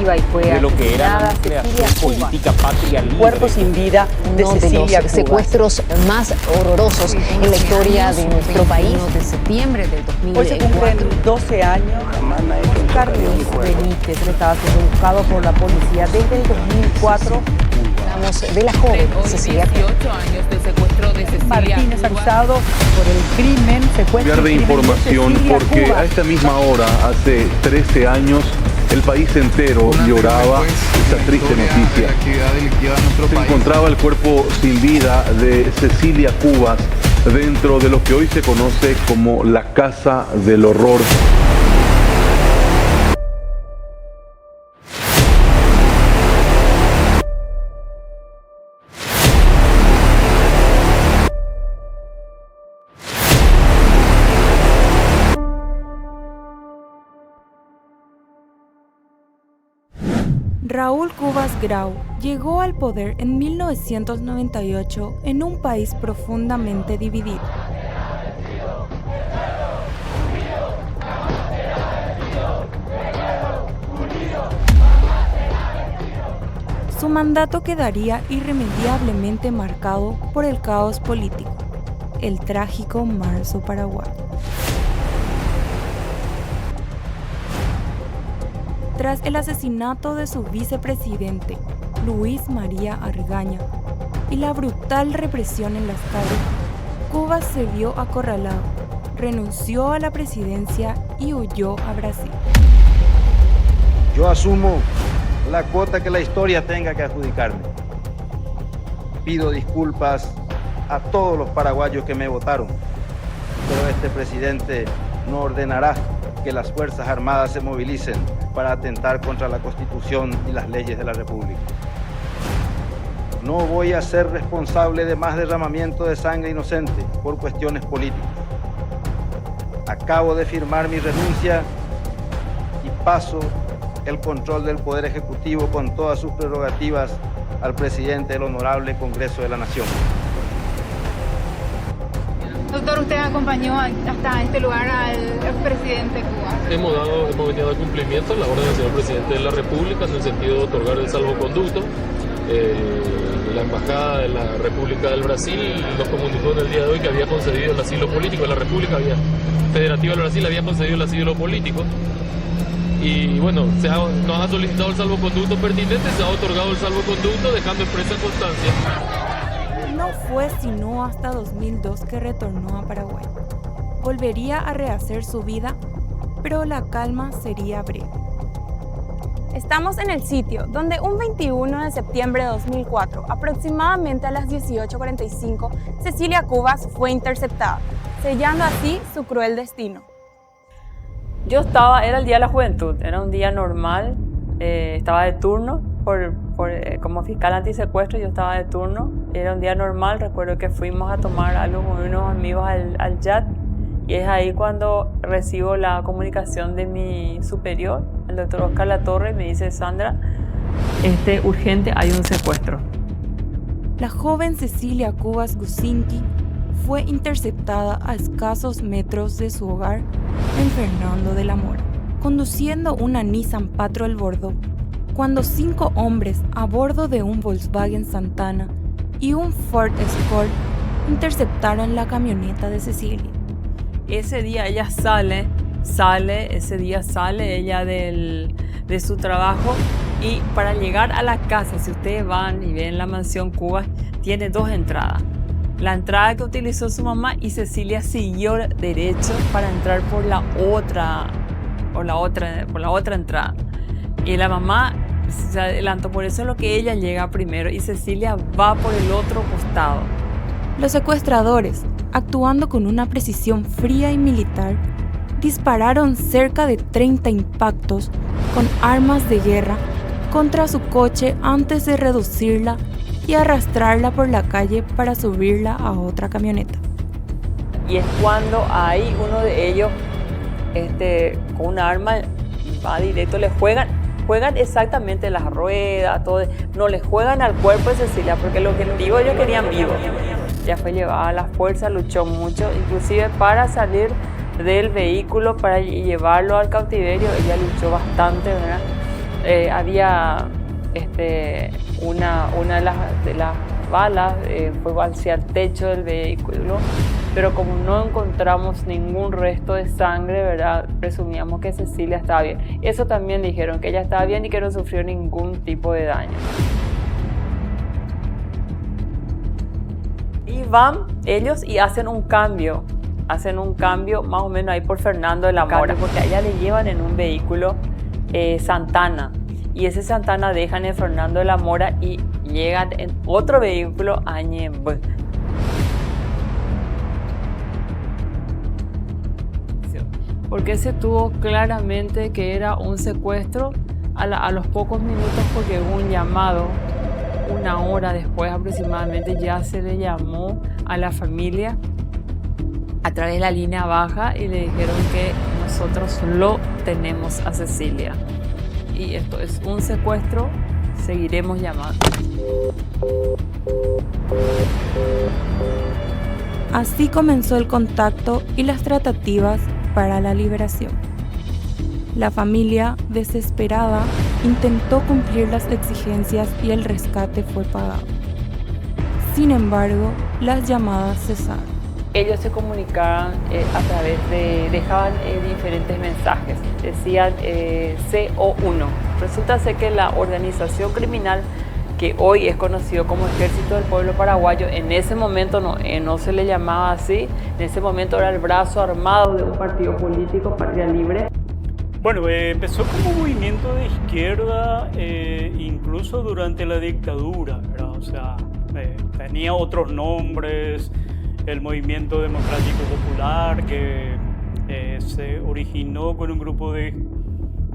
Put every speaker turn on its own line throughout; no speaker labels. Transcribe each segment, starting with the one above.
viva y fue
de lo que era la
asesinada
creación política patria libre.
Cuerpo sin vida de
uno de
Cecilia
los
Cubas.
secuestros más horrorosos en la historia de nuestro país. 21 de septiembre del 2004.
Hoy se cumplen 12 años. Carlos Benítez estaba siendo buscado por la policía desde el 2004.
Hablamos de la joven Cecilia Cubas.
18 años de secuestro de Cecilia
Martínez
Cubas.
acusado por el crimen, secuestro y
Cambiar de
crimen
información
Cecilia
porque
Cubas.
a esta misma hora, hace 13 años, el país entero lloraba esta triste noticia. Se encontraba el cuerpo sin vida de Cecilia Cubas dentro de lo que hoy se conoce como la Casa del Horror.
Raúl Cubas Grau llegó al poder en 1998 en un país profundamente dividido. Su mandato quedaría irremediablemente marcado por el caos político, el trágico Marzo Paraguayo. Tras el asesinato de su vicepresidente, Luis María Argaña, y la brutal represión en las calles, Cubas se vio acorralado, renunció a la presidencia y huyó a Brasil.
Yo asumo la cuota que la historia tenga que adjudicarme. Pido disculpas a todos los paraguayos que me votaron, pero este presidente no ordenará que las Fuerzas Armadas se movilicen para atentar contra la Constitución y las leyes de la República. No voy a ser responsable de más derramamiento de sangre inocente por cuestiones políticas. Acabo de firmar mi renuncia y paso el control del Poder Ejecutivo con todas sus prerrogativas al presidente del Honorable Congreso de la Nación.
Doctor, usted acompañó hasta este lugar al presidente Cubas.
Hemos venido a dar cumplimiento a la orden del señor presidente de la República en el sentido de otorgar el salvoconducto. La Embajada de la República del Brasil nos comunicó en el día de hoy que había concedido el asilo político. La República Federativa del Brasil había concedido el asilo político. Y bueno, nos ha solicitado el salvoconducto pertinente, se ha otorgado el salvoconducto, dejando expresa constancia.
No fue sino hasta 2002 que retornó a Paraguay. Volvería a rehacer su vida, pero la calma sería breve. Estamos en el sitio donde un 21 de septiembre de 2004, aproximadamente a las 18:45, Cecilia Cubas fue interceptada, sellando así su cruel destino.
Era el Día de la Juventud, era un día normal, estaba de turno como fiscal antisecuestro, yo estaba de turno, era un día normal, recuerdo que fuimos a tomar algo con unos amigos al YAT y es ahí cuando recibo la comunicación de mi superior, el doctor Oscar Latorre, y me dice: Sandra, urgente, hay un secuestro.
La joven Cecilia Cubas Gusinki fue interceptada a escasos metros de su hogar en Fernando de la Mora, conduciendo una Nissan Patrol Bordeaux, cuando 5 hombres a bordo de un Volkswagen Santana y un Ford Escort interceptaron la camioneta de Cecilia.
Ese día ella sale ella de su trabajo, y para llegar a la casa, si ustedes van y ven la mansión Cubas, tiene 2 entradas. La entrada que utilizó su mamá, y Cecilia siguió derecho para entrar por la otra entrada. Y la mamá se adelantó, por eso es lo que ella llega primero y Cecilia va por el otro costado.
Los secuestradores, actuando con una precisión fría y militar, dispararon cerca de 30 impactos con armas de guerra contra su coche antes de reducirla y arrastrarla por la calle para subirla a otra camioneta.
Y es cuando ahí uno de ellos, con un arma, va directo, le juegan exactamente las ruedas, todo, no le juegan al cuerpo de Cecilia, porque lo que digo, ellos querían vivo. Ya fue llevada a la fuerza, luchó mucho, inclusive para salir del vehículo, para llevarlo al cautiverio, ella luchó bastante, ¿verdad? había una de las balas fue hacia el techo del vehículo, pero como no encontramos ningún resto de sangre, ¿verdad?, presumíamos que Cecilia estaba bien. Eso también dijeron, que ella estaba bien y que no sufrió ningún tipo de daño. Y van ellos y hacen un cambio más o menos ahí por Fernando de la Mora, porque a ella le llevan en un vehículo Santana, y ese Santana dejan en Fernando de la Mora y llegan en otro vehículo a Ñemby. Porque se tuvo claramente que era un secuestro a los pocos minutos, porque hubo un llamado, una hora después aproximadamente ya se le llamó a la familia a través de la línea baja y le dijeron que nosotros lo tenemos a Cecilia. Y esto es un secuestro, seguiremos llamando.
Así comenzó el contacto y las tratativas para la liberación. La familia, desesperada, intentó cumplir las exigencias y el rescate fue pagado. Sin embargo, las llamadas cesaron.
Ellos se comunicaban a través dejaban diferentes mensajes, decían CO1. Resulta ser que la organización criminal que hoy es conocido como Ejército del Pueblo Paraguayo, en ese momento no se le llamaba así, en ese momento era el brazo armado de un partido político, Patria Libre.
Bueno, empezó como movimiento de izquierda incluso durante la dictadura, ¿verdad? O sea, tenía otros nombres, el Movimiento Democrático Popular, que se originó con un grupo de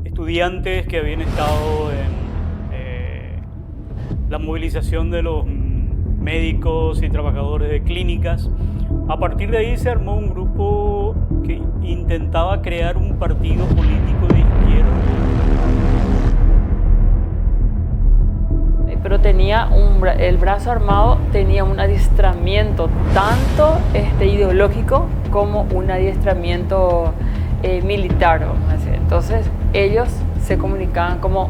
estudiantes que habían estado en la movilización de los médicos y trabajadores de clínicas. A partir de ahí se armó un grupo que intentaba crear un partido político de izquierda.
Pero tenía el brazo armado tenía un adiestramiento tanto ideológico como un adiestramiento militar, vamos a decir. Entonces ellos se comunicaban como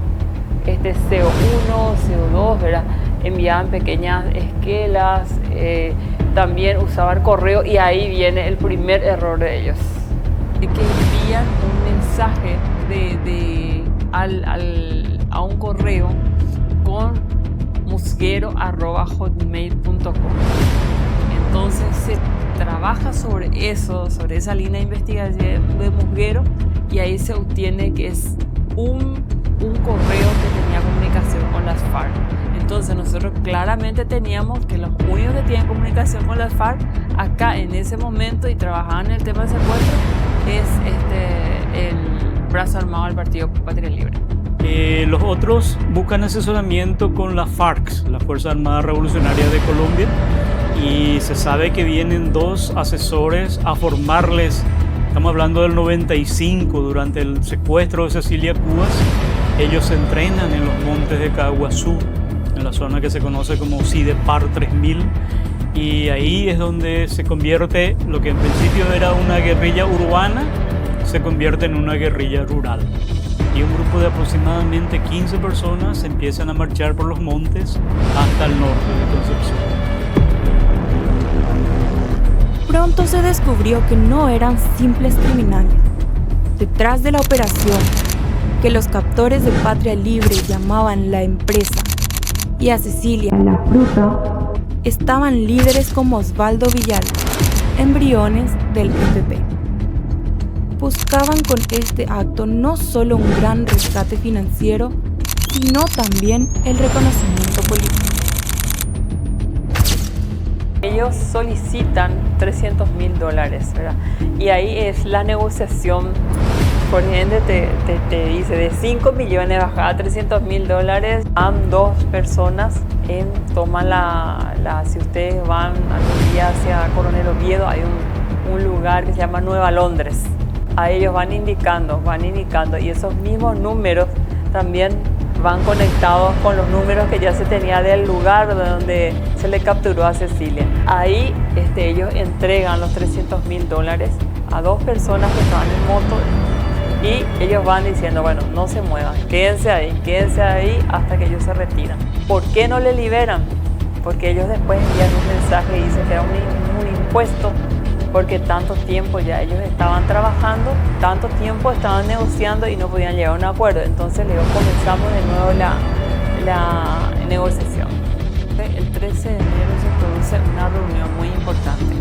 CO1, CO2, ¿verdad? Enviaban pequeñas esquelas, también usaban correo, y ahí viene el primer error de ellos. Que envían un mensaje a un correo con musguero@hotmail.com. Entonces se trabaja sobre eso, sobre esa línea de investigación de Musguero, y ahí se obtiene que es un correo que tenía comunicación con las FARC. Entonces nosotros claramente teníamos que los únicos que tienen comunicación con las FARC acá en ese momento y trabajaban en el tema del secuestro es el brazo armado del Partido Patria Libre.
Los otros buscan asesoramiento con las FARC, la Fuerza Armada Revolucionaria de Colombia, y se sabe que vienen 2 asesores a formarles. Estamos hablando del 95, durante el secuestro de Cecilia Cubas. Ellos se entrenan en los montes de Caguazú, en la zona que se conoce como CIDEPAR 3000, y ahí es donde se convierte lo que en principio era una guerrilla urbana, se convierte en una guerrilla rural. Y un grupo de aproximadamente 15 personas empiezan a marchar por los montes hasta el norte de Concepción.
Pronto se descubrió que no eran simples criminales. Detrás de la operación, que los captores de Patria Libre llamaban La Empresa y a Cecilia La Fruta, estaban líderes como Osvaldo Villalba, embriones del PPP. Buscaban con este acto no solo un gran rescate financiero, sino también el reconocimiento político.
Ellos solicitan $300.000, ¿verdad? Y ahí es la negociación. Por ejemplo, te dice de 5 millones bajar a $300.000. Van 2 personas, toman si ustedes van algún día hacia Coronel Oviedo, hay un lugar que se llama Nueva Londres. A ellos van indicando, y esos mismos números también van conectados con los números que ya se tenía del lugar donde se le capturó a Cecilia. Ahí ellos entregan los $300.000 a 2 personas que estaban en moto. Y ellos van diciendo, bueno, no se muevan, quédense ahí hasta que ellos se retiran. ¿Por qué no le liberan? Porque ellos después envían un mensaje y dicen que era un impuesto, porque tanto tiempo ya ellos estaban trabajando, tanto tiempo estaban negociando y no podían llegar a un acuerdo. Entonces luego comenzamos de nuevo la negociación. El 13 de enero se produce una reunión muy importante.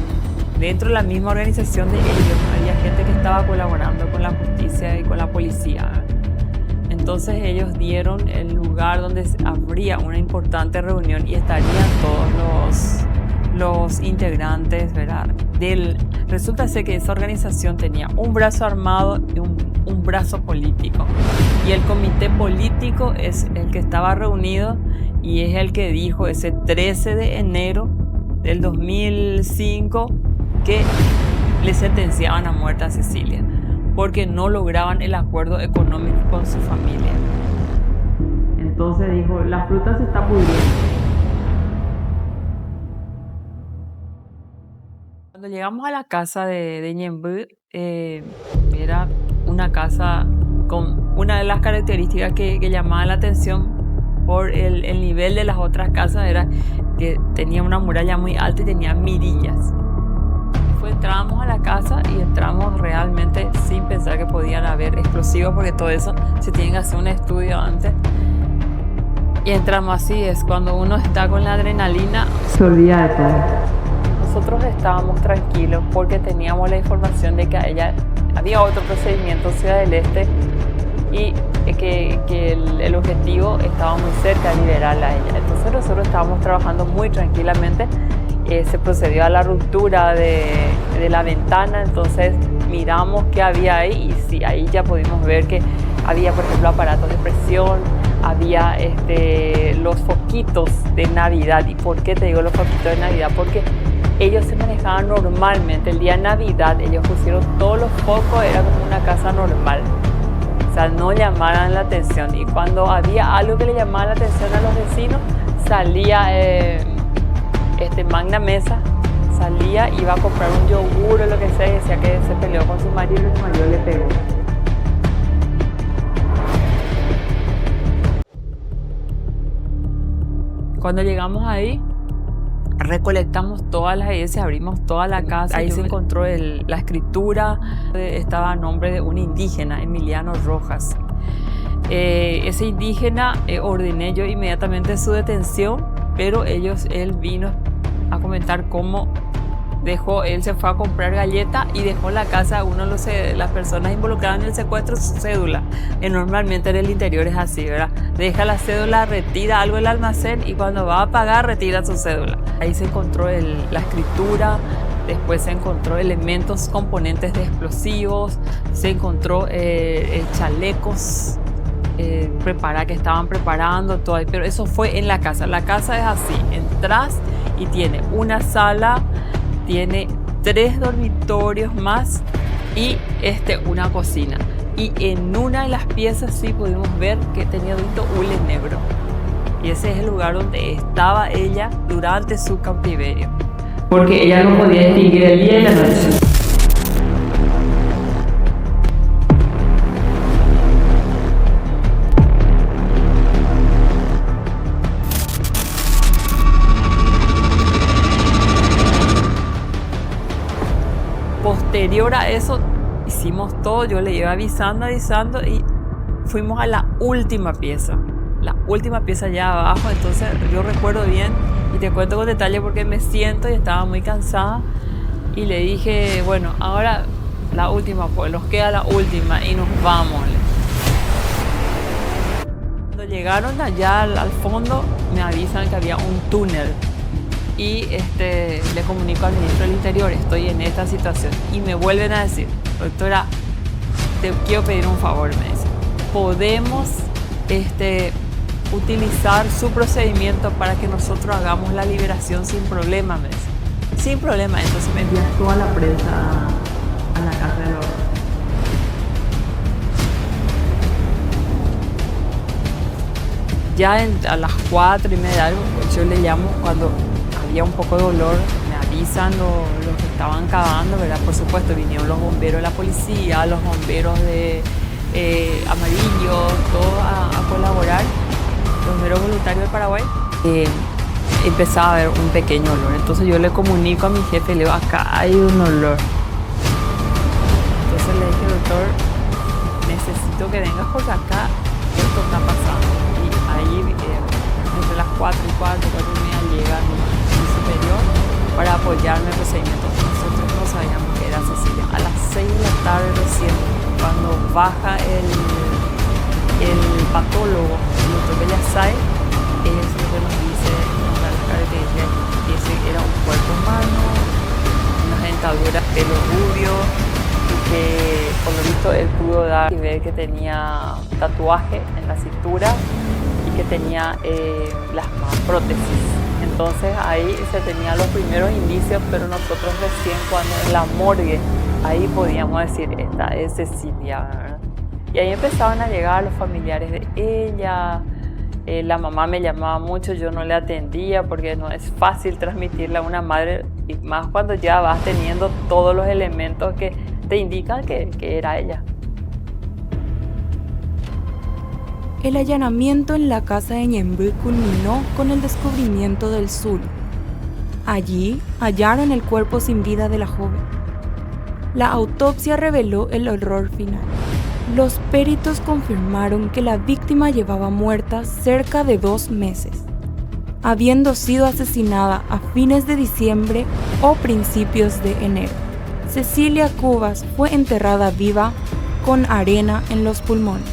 Dentro de la misma organización de ellos había gente que estaba colaborando con la justicia y con la policía. Entonces ellos dieron el lugar donde habría una importante reunión y estarían todos los integrantes, ¿verdad? Resulta ser que esa organización tenía un brazo armado y un brazo político. Y el comité político es el que estaba reunido y es el que dijo ese 13 de enero del 2005 que le sentenciaban a muerte a Cecilia porque no lograban el acuerdo económico con su familia. Entonces dijo, la fruta se está pudriendo. Cuando llegamos a la casa de Ñemby, era una casa con una de las características que llamaba la atención por el nivel de las otras casas era que tenía una muralla muy alta y tenía mirillas. Entramos a la casa y entramos realmente sin pensar que podían haber explosivos, porque todo eso se tiene que hacer un estudio antes. Y entramos así, es cuando uno está con la adrenalina, se olvida de todo. Nosotros estábamos tranquilos porque teníamos la información de que a ella había otro procedimiento en Ciudad del Este y que el objetivo estaba muy cerca de liberarla a ella. Entonces nosotros estábamos trabajando muy tranquilamente. Se procedió a la ruptura de la ventana, entonces miramos qué había ahí y sí, ahí ya pudimos ver que había, por ejemplo, aparatos de presión, había los foquitos de Navidad. ¿Y por qué te digo los foquitos de Navidad? Porque ellos se manejaban normalmente. El día de Navidad ellos pusieron todos los focos, era como una casa normal. O sea, no llamaran la atención. Y cuando había algo que le llamaba la atención a los vecinos, salía Magna Mesa, salía, iba a comprar un yogur o lo que sea y decía que se peleó con su marido y su marido le pegó. Cuando llegamos ahí, recolectamos todas las evidencias, abrimos toda la casa. Ahí se encontró la escritura, estaba a nombre de un indígena, Emiliano Rojas. Ese indígena ordené yo inmediatamente su detención, pero él vino a comentar cómo él se fue a comprar galletas y dejó en la casa a uno de las personas involucradas en el secuestro su cédula. Normalmente en el interior es así, ¿verdad? Deja la cédula, retira algo del almacén y cuando va a pagar retira su cédula. Ahí se encontró la escritura, después se encontró elementos, componentes de explosivos, se encontró chalecos que estaban preparando todo ahí, pero eso fue en la casa. La casa es así, entras y tiene una sala, tiene 3 dormitorios más y una cocina. Y en una de las piezas sí pudimos ver que tenía un hule negro. Y ese es el lugar donde estaba ella durante su cautiverio. Porque ella no podía distinguir el día y la noche. Posterior a eso, hicimos todo, yo le iba avisando y fuimos a la última pieza ya abajo. Entonces yo recuerdo bien y te cuento con detalle porque me siento y estaba muy cansada y le dije, bueno, ahora la última, pues nos queda la última y nos vamos. Cuando llegaron allá al fondo me avisan que había un túnel. Y le comunico al ministro del Interior, estoy en esta situación. Y me vuelven a decir, doctora, te quiero pedir un favor, me dice. ¿Podemos utilizar su procedimiento para que nosotros hagamos la liberación sin problema? Me dice. Sin problema. Entonces me envían toda la prensa a la casa de los... Ya a las 4:30 yo le llamo cuando había un poco de dolor, me avisan los que estaban cavando, ¿verdad? Por supuesto, vinieron los bomberos de la policía, los bomberos amarillos, todos a colaborar, los bomberos voluntarios de Paraguay. Empezaba a haber un pequeño olor, entonces yo le comunico a mi jefe y le digo, acá hay un olor. Entonces le dije, doctor, necesito que vengas porque acá esto está pasando. Y ahí entre las 4 y 4:30 llega mi superior para apoyarme en el procedimiento. Nosotros no sabíamos que era Cecilia. A las 6 de la tarde recién, cuando baja el patólogo, el doctor Bellasay, es lo que nos dice, nos da la característica que ese era un cuerpo humano, unas dentaduras, pelo rubio, y que por lo visto él pudo dar y ver que tenía tatuaje en la cintura y que tenía las prótesis. Entonces ahí se tenían los primeros indicios, pero nosotros recién cuando en la morgue, ahí podíamos decir, esta es Cecilia, ¿verdad? Y ahí empezaban a llegar los familiares de ella. La mamá me llamaba mucho, yo no le atendía porque no es fácil transmitirle a una madre, y más cuando ya vas teniendo todos los elementos que te indican que era ella.
El allanamiento en la casa de Ñemby culminó con el descubrimiento del Zulo. Allí hallaron el cuerpo sin vida de la joven. La autopsia reveló el horror final. Los peritos confirmaron que la víctima llevaba muerta cerca de 2 meses, habiendo sido asesinada a fines de diciembre o principios de enero. Cecilia Cubas fue enterrada viva con arena en los pulmones.